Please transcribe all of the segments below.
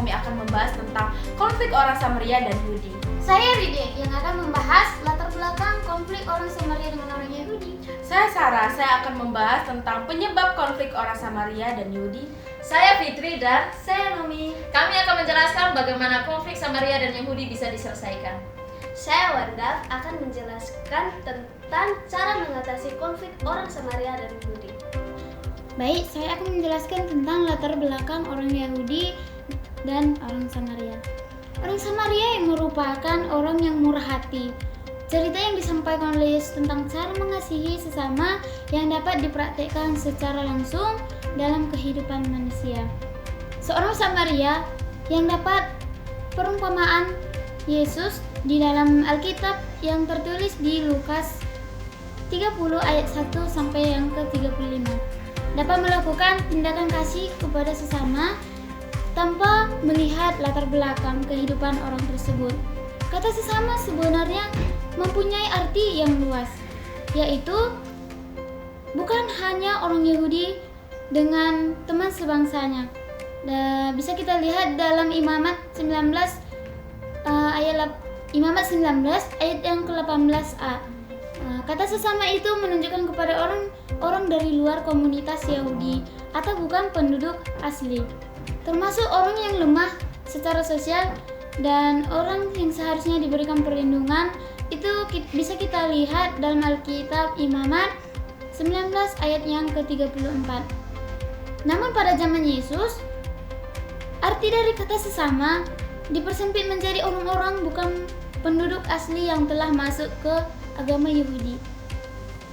kami akan membahas tentang konflik orang Samaria dan Yahudi. Saya Ride yang akan membahas latar belakang konflik orang Samaria dengan orang Yahudi. Saya Sarah, saya akan membahas tentang penyebab konflik orang Samaria dan Yahudi. Saya Fitri dan Saya Nomi. kami akan menjelaskan bagaimana konflik Samaria dan Yahudi bisa diselesaikan. Saya Wanda akan menjelaskan tentang cara mengatasi konflik orang Samaria dan Yahudi. Baik, saya akan menjelaskan tentang latar belakang orang Yahudi dan orang Samaria. Orang Samaria yang merupakan orang yang murah hati. Cerita yang disampaikan oleh Yesus tentang cara mengasihi sesama yang dapat dipraktikkan secara langsung dalam kehidupan manusia. Seorang Samaria yang dapat perumpamaan Yesus di dalam Alkitab yang tertulis di Lukas 30 ayat 1 sampai yang ke-35. Dapat melakukan tindakan kasih kepada sesama tanpa melihat latar belakang kehidupan orang tersebut. Kata sesama sebenarnya mempunyai arti yang luas, yaitu bukan hanya orang Yahudi dengan teman sebangsanya. Bisa kita lihat dalam Imamat 19 ayat yang ke-18a. Kata sesama itu menunjukkan kepada orang dari luar komunitas Yahudi atau bukan penduduk asli, termasuk orang yang lemah secara sosial dan orang yang seharusnya diberikan perlindungan. Itu bisa kita lihat dalam Alkitab Imamat 19 ayat yang ke-34. Namun pada zaman Yesus, arti dari kata sesama dipersempit menjadi orang-orang bukan penduduk asli yang telah masuk ke agama Yahudi.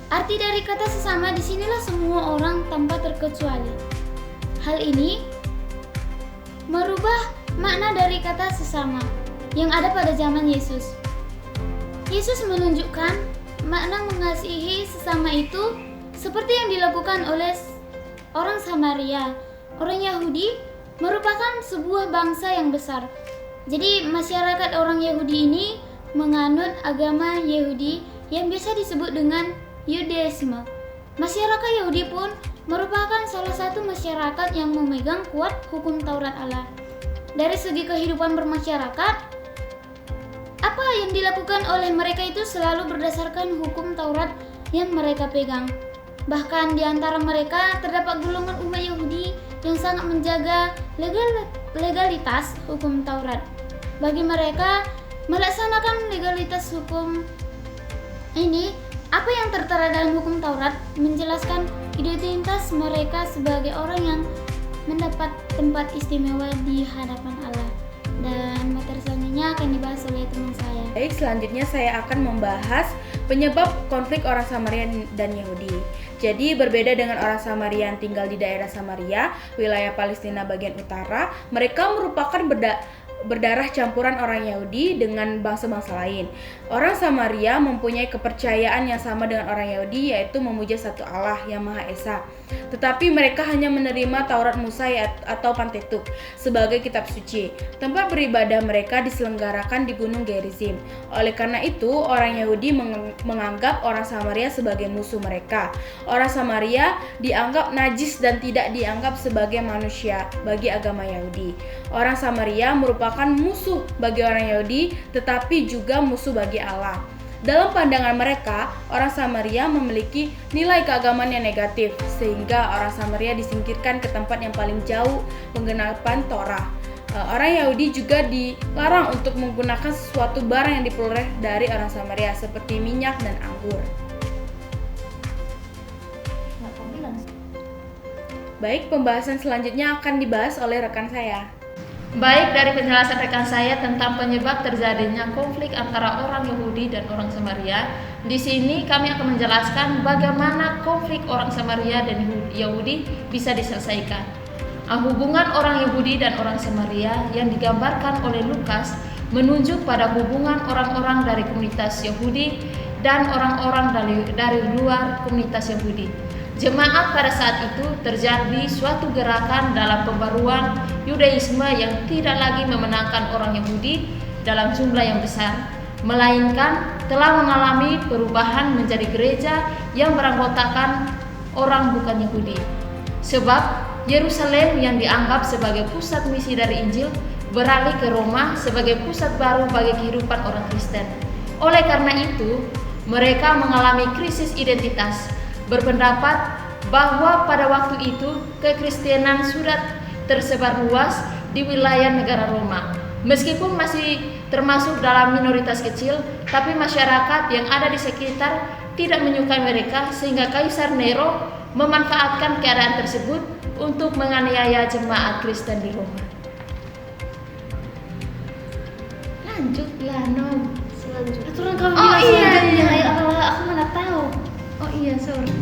Arti dari kata sesama disinilah semua orang tanpa terkecuali. Hal ini merubah makna dari kata sesama yang ada pada zaman Yesus. Yesus menunjukkan makna mengasihi sesama itu seperti yang dilakukan oleh orang Samaria. Orang Yahudi merupakan sebuah bangsa yang besar. Jadi masyarakat orang Yahudi ini menganut agama Yahudi yang biasa disebut dengan Yudaisme. Masyarakat Yahudi pun merupakan salah satu masyarakat yang memegang kuat hukum Taurat Allah. Dari segi kehidupan bermasyarakat, apa yang dilakukan oleh mereka itu selalu berdasarkan hukum Taurat yang mereka pegang. Bahkan di antara mereka terdapat golongan umat Yahudi yang sangat menjaga legalitas hukum Taurat. Bagi mereka, melaksanakan legalitas hukum ini, apa yang tertera dalam hukum Taurat menjelaskan identitas mereka sebagai orang yang mendapat tempat istimewa di hadapan Allah. Dan materi selanjutnya akan dibahas oleh teman saya. Baik, selanjutnya saya akan membahas penyebab konflik orang Samaria dan Yahudi. Jadi berbeda dengan orang Samaria yang tinggal di daerah Samaria, wilayah Palestina bagian utara, mereka merupakan berdarah campuran orang Yahudi dengan bangsa-bangsa lain. Orang Samaria mempunyai kepercayaan yang sama dengan orang Yahudi, yaitu memuja satu Allah yang Maha Esa. Tetapi mereka hanya menerima Taurat Musa atau Pentateuch sebagai kitab suci. Tempat beribadah mereka diselenggarakan di Gunung Gerizim. Oleh karena itu, orang Yahudi menganggap orang Samaria sebagai musuh mereka. Orang Samaria dianggap najis dan tidak dianggap sebagai manusia bagi agama Yahudi. Orang Samaria merupakan musuh bagi orang Yahudi, tetapi juga musuh bagi Allah. Dalam pandangan mereka, orang Samaria memiliki nilai keagamaan yang negatif, sehingga orang Samaria disingkirkan ke tempat yang paling jauh penggenapan Torah. Orang Yahudi juga dilarang untuk menggunakan sesuatu barang yang diperoleh dari orang Samaria, seperti minyak dan anggur. Baik, pembahasan selanjutnya akan dibahas oleh rekan saya. Baik, dari penjelasan rekan saya tentang penyebab terjadinya konflik antara orang Yahudi dan orang Samaria, di sini kami akan menjelaskan bagaimana konflik orang Samaria dan Yahudi bisa diselesaikan. Hubungan orang Yahudi dan orang Samaria yang digambarkan oleh Lukas menunjuk pada hubungan orang-orang dari komunitas Yahudi dan orang-orang dari luar komunitas Yahudi. Jemaat pada saat itu terjadi suatu gerakan dalam pembaruan Yudaisme yang tidak lagi memenangkan orang Yahudi dalam jumlah yang besar, melainkan telah mengalami perubahan menjadi gereja yang beranggotakan orang bukan Yahudi. Sebab Yerusalem yang dianggap sebagai pusat misi dari Injil beralih ke Roma sebagai pusat baru bagi kehidupan orang Kristen. Oleh karena itu, mereka mengalami krisis identitas, berpendapat bahwa pada waktu itu kekristenan sudah tersebar luas di wilayah negara Roma. Meskipun masih termasuk dalam minoritas kecil, tapi masyarakat yang ada di sekitar tidak menyukai mereka sehingga Kaisar Nero memanfaatkan keadaan tersebut untuk menganiaya jemaat Kristen di Roma. Lanjutlah, Nom. Selanjutnya. Aturan kamu Oh, bilang iya, selanjutnya. iya. Ya Allah, aku mana tahu. Oh iya, sorry.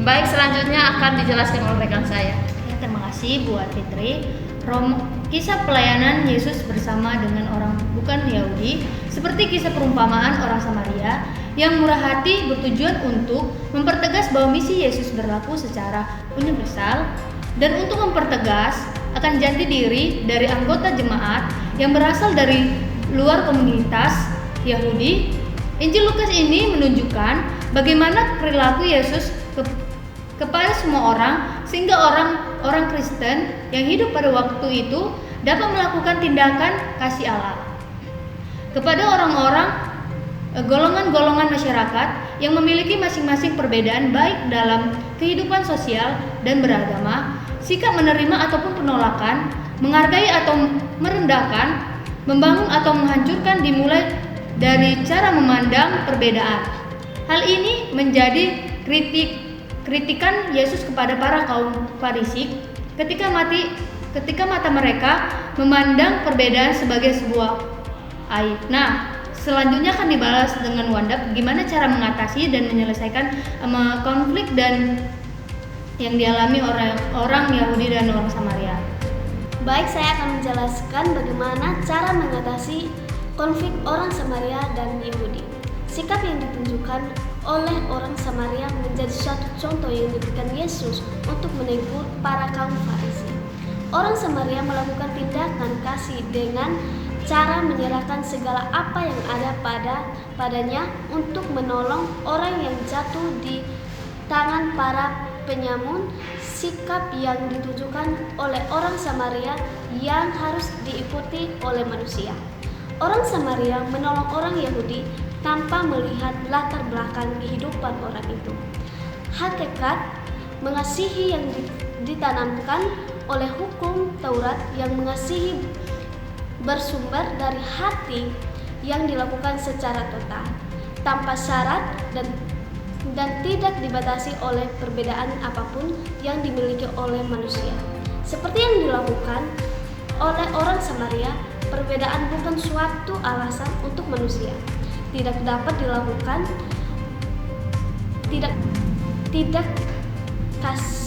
Baik, selanjutnya akan dijelaskan oleh rekan saya. Ya, terima kasih buat Fitri. Kisah pelayanan Yesus bersama dengan orang bukan Yahudi seperti kisah perumpamaan orang Samaria yang murah hati bertujuan untuk mempertegas bahwa misi Yesus berlaku secara universal dan untuk mempertegas akan jati diri dari anggota jemaat yang berasal dari luar komunitas Yahudi. Injil Lukas ini menunjukkan bagaimana perilaku Yesus kepada semua orang sehingga orang Kristen yang hidup pada waktu itu dapat melakukan tindakan kasih Allah kepada orang-orang golongan-golongan masyarakat yang memiliki masing-masing perbedaan baik dalam kehidupan sosial dan beragama, sikap menerima ataupun penolakan, menghargai atau merendahkan, membangun atau menghancurkan dimulai dari cara memandang perbedaan. Hal ini menjadi kritikan Yesus kepada para kaum Farisi ketika mata mereka memandang perbedaan sebagai sebuah aib. Nah, selanjutnya akan dibalas dengan Wanda gimana cara mengatasi dan menyelesaikan konflik dan yang dialami orang Yahudi dan orang Samaria. Baik, saya akan menjelaskan bagaimana cara mengatasi konflik orang Samaria dan Yahudi. Sikap yang ditunjukkan oleh orang Samaria menjadi suatu contoh yang diberikan Yesus untuk menegur para kaum Farisi. Orang Samaria melakukan tindakan kasih dengan cara menyerahkan segala apa yang ada padanya untuk menolong orang yang jatuh di tangan para penyamun. Sikap yang ditunjukkan oleh orang Samaria yang harus diikuti oleh manusia. Orang Samaria menolong orang Yahudi tanpa melihat latar belakang kehidupan orang itu. Hakikat mengasihi yang ditanamkan oleh hukum Taurat yang mengasihi bersumber dari hati yang dilakukan secara total, tanpa syarat dan tidak dibatasi oleh perbedaan apapun yang dimiliki oleh manusia. Seperti yang dilakukan oleh orang Samaria, perbedaan bukan suatu alasan untuk manusia. Tidak dapat dilakukan, tidak kasih.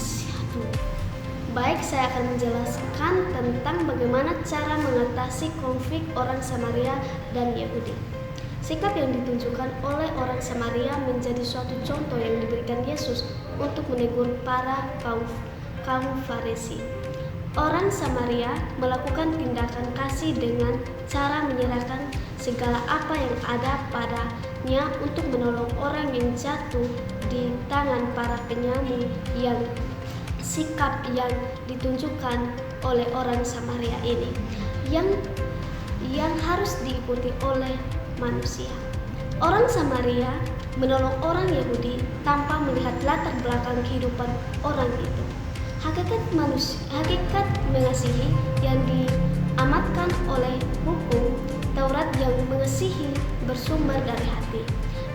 Baik, saya akan menjelaskan tentang bagaimana cara mengatasi konflik orang Samaria dan Yahudi. Sikap yang ditunjukkan oleh orang Samaria menjadi suatu contoh yang diberikan Yesus untuk menegur para kaum Farisi. Orang Samaria melakukan tindakan kasih dengan cara menyerahkan segala apa yang ada padanya untuk menolong orang yang jatuh di tangan para penyamun. Sikap yang ditunjukkan oleh orang Samaria ini yang harus diikuti oleh manusia. Orang Samaria menolong orang Yahudi tanpa melihat latar belakang kehidupan orang itu. Hakikat mengasihi yang diamatkan oleh hukum Taurat yang mengasihi bersumber dari hati,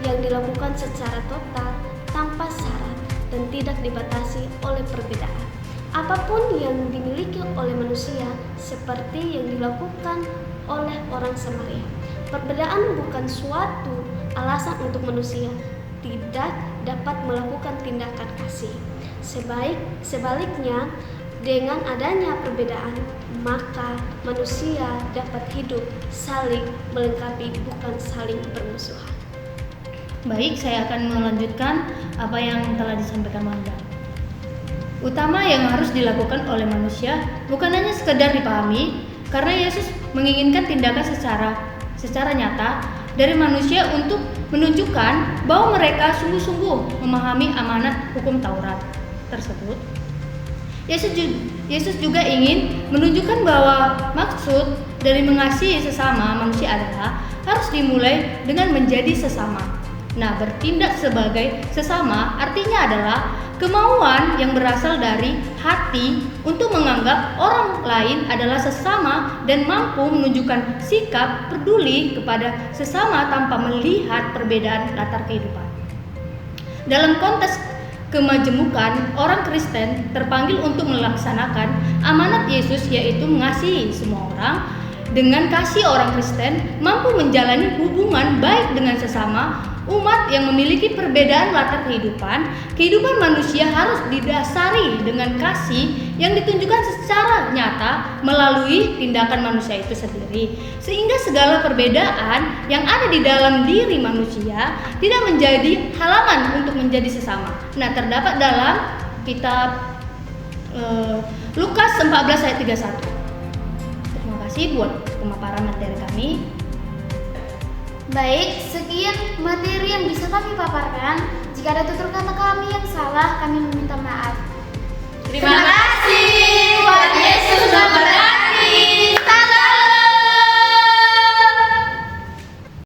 yang dilakukan secara total tanpa syarat dan tidak dibatasi oleh perbedaan apapun yang dimiliki oleh manusia, seperti yang dilakukan oleh orang Samaria. Perbedaan bukan suatu alasan untuk manusia tidak dapat melakukan tindakan kasih. Sebaliknya, dengan adanya perbedaan, maka manusia dapat hidup saling melengkapi, bukan saling bermusuhan. Baik, saya akan melanjutkan apa yang telah disampaikan Wanda. Utama yang harus dilakukan oleh manusia bukan hanya sekedar dipahami, karena Yesus menginginkan tindakan secara nyata dari manusia untuk menunjukkan bahwa mereka sungguh-sungguh memahami amanat hukum Taurat tersebut. Yesus juga ingin menunjukkan bahwa Maksud dari mengasihi sesama manusia adalah harus dimulai dengan menjadi sesama. Nah, bertindak sebagai sesama artinya adalah kemauan yang berasal dari hati untuk menganggap orang lain adalah sesama dan mampu menunjukkan sikap peduli kepada sesama tanpa melihat perbedaan latar kehidupan. Dalam konteks kemajemukan, orang Kristen terpanggil untuk melaksanakan amanat Yesus, yaitu mengasihi semua orang. Dengan kasih, orang Kristen mampu menjalani hubungan baik dengan sesama. Umat yang memiliki perbedaan latar kehidupan manusia harus didasari dengan kasih yang ditunjukkan secara nyata melalui tindakan manusia itu sendiri, sehingga segala perbedaan yang ada di dalam diri manusia tidak menjadi halangan untuk menjadi sesama. Nah, terdapat dalam kitab Lukas 14 ayat 31. Terima kasih buat pemaparan materi kami. Baik, sekian materi yang bisa kami paparkan. Jika ada tutur kata kami yang salah, kami meminta maaf. Terima